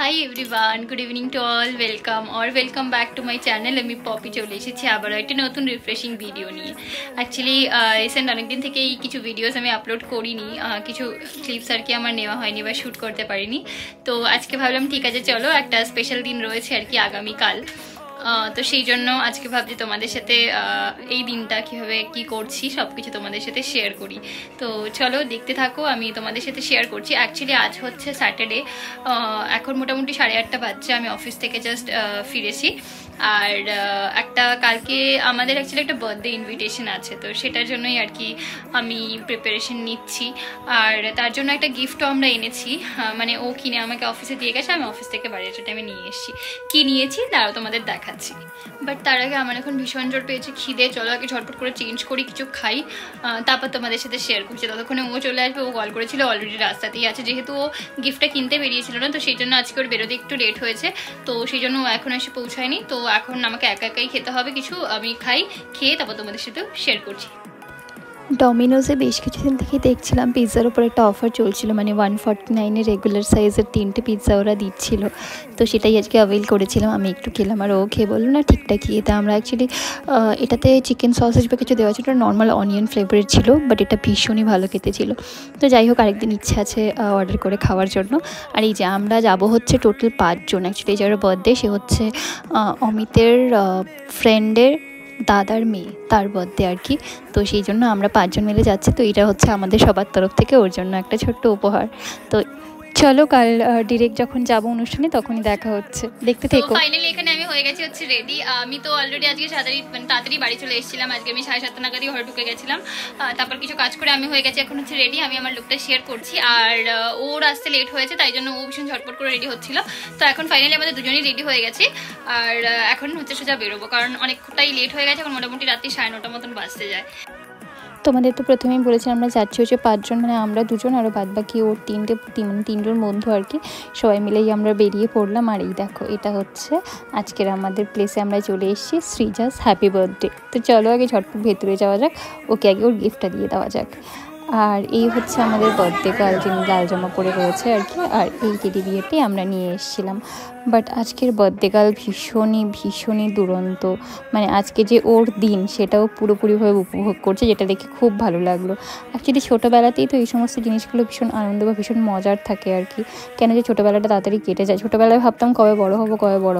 Hi everyone, good evening to all. Welcome back to my channel. আমি poppy চলে এসেছি আবারও একটা নতুন রিফ্রেশিং ভিডিও নিয়ে। অ্যাকচুয়ালি রিসেন্ট অনেকদিন থেকেই কিছু ভিডিওস আমি আপলোড করিনি, কিছু ক্লিপস আর কি আমার নেওয়া হয়নি বা শ্যুট করতে পারিনি। তো আজকে ভাবলাম ঠিক আছে চলো, একটা স্পেশাল দিন রয়েছে আর কি আগামীকাল। তো সেই জন্য আজকে ভাবছি তোমাদের সাথে এই দিনটা কীভাবে কী করছি সব কিছু তোমাদের সাথে শেয়ার করি। তো চলো দেখতে থাকো, আমি তোমাদের সাথে শেয়ার করছি। অ্যাকচুয়ালি আজ হচ্ছে স্যাটারডে, এখন মোটামুটি 8:30 বাজছে, আমি অফিস থেকে জাস্ট ফিরেছি। আর একটা কালকে আমাদের অ্যাকচুয়ালি একটা বার্থডে ইনভিটেশন আছে, তো সেটার জন্যই আর কি আমি প্রিপারেশন নিচ্ছি। আর তার জন্য একটা গিফটও আমরা এনেছি, মানে ও কিনে আমাকে অফিসে দিয়ে গেছে, আমি অফিস থেকে বাড়ির টাইমে নিয়ে এসেছি। কী নিয়েছি তারাও তোমাদের দেখাচ্ছি, বাট তার আগে আমার এখন ভীষণ জোর পেয়েছে খিদে। চলো আগে ঝটপট করে চেঞ্জ করি, কিছু খাই, তারপর তোমাদের সাথে শেয়ার করছি। ততক্ষণে ও চলে আসবে, ও কল করেছিল, অলরেডি রাস্তাতেই আছে। যেহেতু ও গিফটটা কিনতে বেরিয়েছিল না, তো সেই জন্য আজকে ওর বেরোতে একটু লেট হয়েছে, তো সেই জন্য ও এখন এসে পৌঁছায়নি। তো এখন আমাকে একা একাই খেতে হবে কিছু, আমি খাই, খেয়ে তারপর তোমাদের সাথেও শেয়ার করছি। ডমিনোজে বেশ কিছুদিন থেকে দেখছিলাম পিৎজার ওপর একটা অফার চলছিল, মানে 149-এ রেগুলার সাইজের 3টে পিৎজা ওরা দিচ্ছিল। তো সেটাই আজকে অ্যাভেল করেছিলাম। আমি একটু খেলাম আর ও খেয়ে বললো না ঠিকঠাক খেয়ে। তা আমরা অ্যাকচুয়ালি এটাতে চিকেন সসেজ বা কিছু দেওয়া ছিল, এটা নর্মাল অনিয়ন ফ্লেভারের ছিল, বাট এটা ভীষণই ভালো খেতে ছিল। তো যাই হোক, আরেকদিন ইচ্ছে আছে অর্ডার করে খাওয়ার জন্য। আর এই যে আমরা যাব হচ্ছে টোটাল 5 জন। অ্যাকচুয়ালি যার বার্থডে সে হচ্ছে অমিতের ফ্রেন্ডের দাদার মেয়ে, তার বার্থডে আর কি। তো সেই জন্য আমরা 5 জন মিলে যাচ্ছি। তো এটা হচ্ছে আমাদের সবার তরফ থেকে ওর জন্য একটা ছোট্ট উপহার। তো চলো কাল ডিরেক্ট যখন যাব অনুষ্ঠানে তখনই দেখা হচ্ছে, দেখতে থেকো। ফাইনালি এখানে আমি হয়ে গেছি হচ্ছে রেডি। আমি তো অলরেডি আজকে তাড়াতাড়ি বাড়ি চলে এসেছিলাম। আজকে আমি 7:30 নাগাদই ঘরে ঢুকে গেছিলাম, তারপর কিছু কাজ করে আমি হয়ে গেছি, এখন হচ্ছে রেডি। আমি আমার লুকটা শেয়ার করছি। আর ওর আসতে লেট হয়েছে, তাই জন্য ও ভীষণ ঝটপট করে রেডি হচ্ছিল। তো এখন ফাইনালি আমাদের দুজনেই রেডি হয়ে গেছি। আর এখন হচ্ছে সোজা বেরোবো, কারণ অনেকটাই লেট হয়ে গেছে। এখন মোটামুটি রাত্রি 9:30 মতন বাজতে যায়। তোমাদের তো প্রথমেই বলেছিলাম আমরা যাচ্ছি হচ্ছে 5 জন, মানে আমরা 2 জন, আরও বাদ বাকি ওর 3জন বন্ধু আর কি। সবাই মিলেই আমরা বেরিয়ে পড়লাম। আর এই দেখো, এটা হচ্ছে আজকের আমাদের প্লেসে আমরা চলে এসেছি, শ্রীজাস হ্যাপি বার্থডে। তো চলো আগে ঝটপট ভেতরে যাওয়া যাক, ওকে আগে ওর গিফটটা দিয়ে দেওয়া যাক। আর এই হচ্ছে আমাদের বার্থডে গার্ল, যিনি লাল জামা পরে রয়েছে আর কি। আর এই টেডি বিয়ারটি আমরা নিয়ে এসেছিলাম। বাট আজকের বার্থডে গার্ল ভীষণই দুরন্ত, মানে আজকে যে ওর দিন সেটাও পুরোপুরিভাবে উপভোগ করছে, যেটা দেখে খুব ভালো লাগলো। অ্যাকচুয়ালি ছোটোবেলাতেই তো এই সমস্ত জিনিসগুলো ভীষণ আনন্দ বা ভীষণ মজার থাকে আর কি। কেন যে ছোটোবেলাটা তাড়াতাড়ি কেটে যায়। ছোটোবেলায় ভাবতাম কবে বড়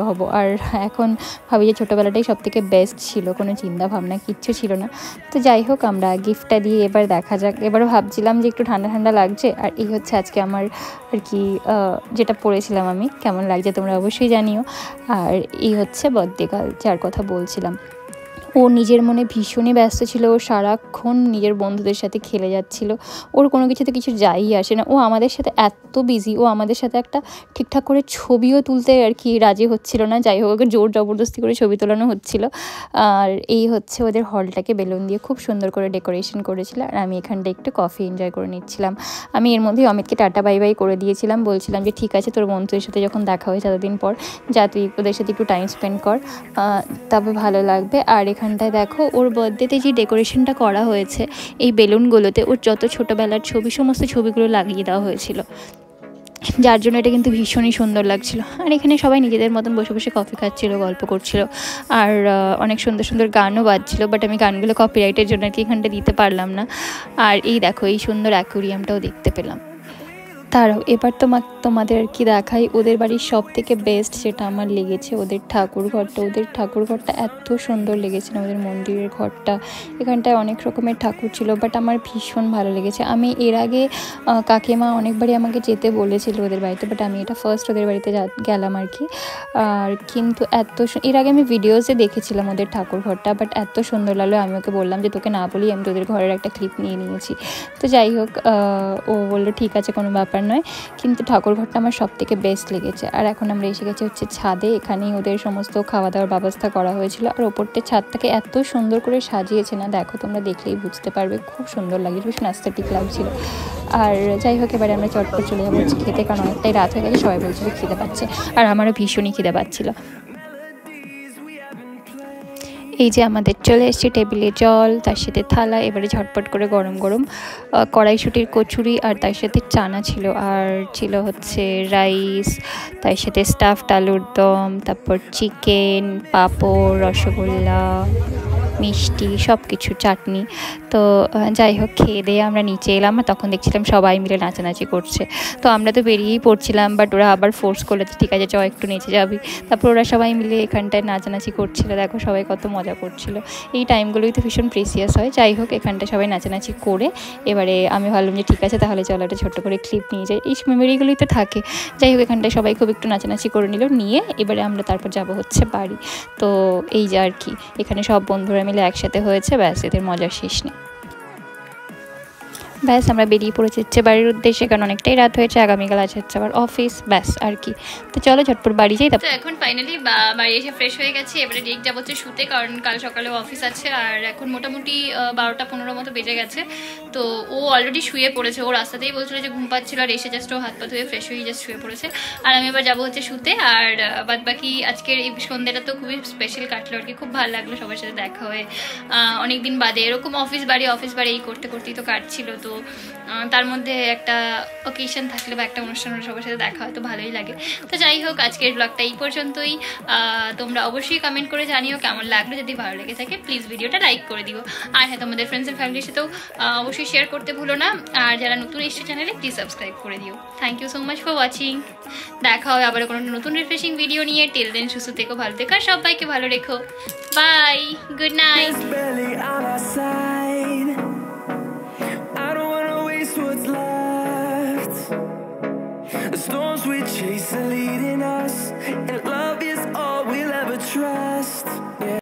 হব, আর এখন ভাবি যে ছোটোবেলাটাই সব থেকে বেস্ট ছিল, কোনো চিন্তা ভাবনা কিচ্ছু ছিল না। তো যাই হোক, আমরা গিফটটা দিয়ে এবার দেখা যাক। এবারও ভাবছিলাম যে একটু ঠান্ডা ঠান্ডা লাগছে। আর এই হচ্ছে আজকে আমার আর কি যেটা পরেছিলাম আমি, কেমন লাগছে তোমরা অবশ্যই জানিও। আর এই হচ্ছে বার্থডে গার্ল যার কথা বলছিলাম। ও নিজের মনে ভীষণই ব্যস্ত ছিল, ও সারাক্ষণ নিজের বন্ধুদের সাথে খেলে যাচ্ছিল, ওর কোনো কিছুতে কিছু যাই আসে না। ও আমাদের সাথে এত বিজি, ও আমাদের সাথে একটা ঠিকঠাক করে ছবিও তুলতে আর কি রাজি হচ্ছিল না। যাই হোক, ওকে জোর জবরদস্তি করে ছবি তোলানো হচ্ছিল। আর এই হচ্ছে ওদের হলটাকে বেলুন দিয়ে খুব সুন্দর করে ডেকোরেশন করেছিল। আর আমি এখানটা একটু কফি এনজয় করে নিচ্ছিলাম। আমি এর মধ্যেই অমিতকে টাটা বাই বাই করে দিয়েছিলাম, বলছিলাম যে ঠিক আছে, তোর বন্ধুদের সাথে যখন দেখা হয়েছে এতদিন পর, যা তুই ওদের সাথে একটু টাইম স্পেন্ড কর, তবে ভালো লাগবে। আর এখানটায় দেখো, ওর বার্থডেতে যে ডেকোরেশনটা করা হয়েছে এই বেলুনগুলোতে, ওর যত ছোটোবেলার ছবি, সমস্ত ছবিগুলো লাগিয়ে দেওয়া হয়েছিল, যার জন্য এটা কিন্তু ভীষণই সুন্দর লাগছিল। আর এখানে সবাই নিজেদের মতন বসে বসে কফি খাচ্ছিল, গল্প করছিল, আর অনেক সুন্দর সুন্দর গানও বাজছিল। বাট আমি গানগুলো কপিরাইটের জন্য আর কি এখানটা দিতে পারলাম না। আর এই দেখো, এই সুন্দর অ্যাকুয়ারিয়ামটাও দেখতে পেলাম। তারাও এবার তোমাদের আর কি দেখাই ওদের বাড়ির সব থেকে বেস্ট যেটা আমার লেগেছে, ওদের ঠাকুরঘরটা এত সুন্দর লেগেছে না, ওদের মন্দিরের ঘরটা। এখানটায় অনেক রকমের ঠাকুর ছিল, বাট আমার ভীষণ ভালো লেগেছে। আমি এর আগে কাকিমা অনেকবারই আমাকে যেতে বলেছিল ওদের বাড়িতে, বাট আমি এটা ফার্স্ট ওদের বাড়িতে গেলাম আর কি। আর কিন্তু এর আগে আমি ভিডিওসে দেখেছিলাম ওদের ঠাকুরঘরটা, বাট এত সুন্দর লাগলো। আমি ওকে বললাম যে তোকে না বলি আমি তোদের ঘরের একটা ক্লিপ নিয়ে নিয়েছি। তো যাই হোক, ও বললো ঠিক আছে, কোনো ব্যাপার নয়। কিন্তু ঠাকুরঘরটা আমার সব থেকে বেস্ট লেগেছে। আর এখন আমরা এসে গেছি হচ্ছে ছাদে, এখানেই ওদের সমস্ত খাওয়া দাওয়ার ব্যবস্থা করা হয়েছিল। আর ওপরটা ছাদটাকে এত সুন্দর করে সাজিয়েছে না, দেখো তোমরা দেখলেই বুঝতে পারবে, খুব সুন্দর লাগছে, ভীষণ অ্যাস্থেটিক লাগছিল। আর যাই হোক, এবারে আমরা চটপট চলে যাবো খেতে, কারণ অনেকটাই রাত হয়ে গেছে, সবাই বলছিল খিদে পাচ্ছে, আর আমারও ভীষণই খিদে পাচ্ছিল। এই যে আমাদের চলে এসছে টেবিলে জল, তার সাথে থালা। এবারে ঝটপট করে গরম গরম কড়াইশুঁটির কচুরি আর তার সাথে চানা ছিল, আর ছিল হচ্ছে রাইস, তার সাথে স্টাফড আলুর দম, তারপর চিকেন, পাঁপড়, রসগোল্লা, মিষ্টি, সব কিছু, চাটনি। তো যাই হোক, খেয়ে দিয়ে আমরা নিচে এলাম, আর তখন দেখছিলাম সবাই মিলে নাচানাচি করছে। তো আমরা তো বেরিয়েই পড়ছিলাম, বাট ওরা আবার ফোর্স করলে ঠিক আছে চ একটু নিচে যাবি। তারপর ওরা সবাই মিলে এখানটায় নাচানাচি করছিল, দেখো সবাই কত মজা করছিল। এই টাইমগুলোই তো ভীষণ প্রিসিয়াস হয়। যাই হোক, এখানটায় সবাই নাচানাচি করে এবারে আমি ভাবলাম যে ঠিক আছে তাহলে চলো একটা ছোট্ট করে ক্লিপ নিয়ে যাই, এই মেমোরিগুলোই তো থাকে। যাই হোক, এখানটায় সবাই খুব একটু নাচানাচি করে নিল, নিয়ে এবারে আমরা তারপর যাব হচ্ছে বাড়ি। তো এই যে আর কি, এখানে সব বন্ধুরা মিলে একসাথে হয়েছে, ব্যাস এদের মজার শেষ নেই। ব্যাস আমরা বেরিয়ে পড়েছি হচ্ছে বাড়ির উদ্দেশ্যে, কারণ অনেকটাই রাত হয়েছে, আগামীকাল আছে হচ্ছে আবার অফিস, ব্যাস আর কি। তো চলো ঝটপট বাড়ি যাই। তো এখন ফাইনালি বাড়ি এসে ফ্রেশ হয়ে গেছি, এবারে ডিরেক্ট যাবো হচ্ছে শুতে, কারণ কাল সকালেও অফিস আছে। আর এখন মোটামুটি 12টা 15 মতো বেজে গেছে। তো ও অলরেডি শুয়ে পড়েছে, ও রাস্তাতেই বলছিল যে ঘুম পাচ্ছিল, আর এসে জাস্ট ও হাত পা ধুয়ে ফ্রেশ হয়ে জাস্ট শুয়ে পড়েছে। আর আমি এবার যাবো হচ্ছে শুতে। আর বাদ বাকি আজকের এই সন্ধ্যাটা তো খুবই স্পেশাল কাটলো আর কি, খুব ভালো লাগলো সবার সাথে দেখা হয়ে অনেকদিন বাদে। এরকম অফিস বাড়ি এই করতে করতেই তো কাটছিল। তো তার মধ্যে একটা অকেশন থাকলে বা একটা অনুষ্ঠান সবার সাথে দেখা হয় তো ভালোই লাগে। তো যাই হোক, আজকের ব্লগটা এই পর্যন্তই। তোমরা অবশ্যই কমেন্ট করে জানিও কেমন লাগলো, যদি ভালো লেগে থাকে প্লিজ ভিডিওটা লাইক করে দিও। আর হ্যাঁ, তোমাদের ফ্রেন্ডস অ্যান্ড ফ্যামিলির সাথেও অবশ্যই শেয়ার করতে ভুলো না। আর যারা নতুন এসছে চ্যানেলে প্লিজ সাবস্ক্রাইব করে দিও। Thank you so much for watching. দেখা হবে আবার কোনো নতুন রিফ্রেশিং ভিডিও নিয়ে। টিল দেন সুস্থ থেকো, ভালো থেকো, আর সবাইকে ভালো রেখো। Bye, good night. What's left? The storms we chase are leading us.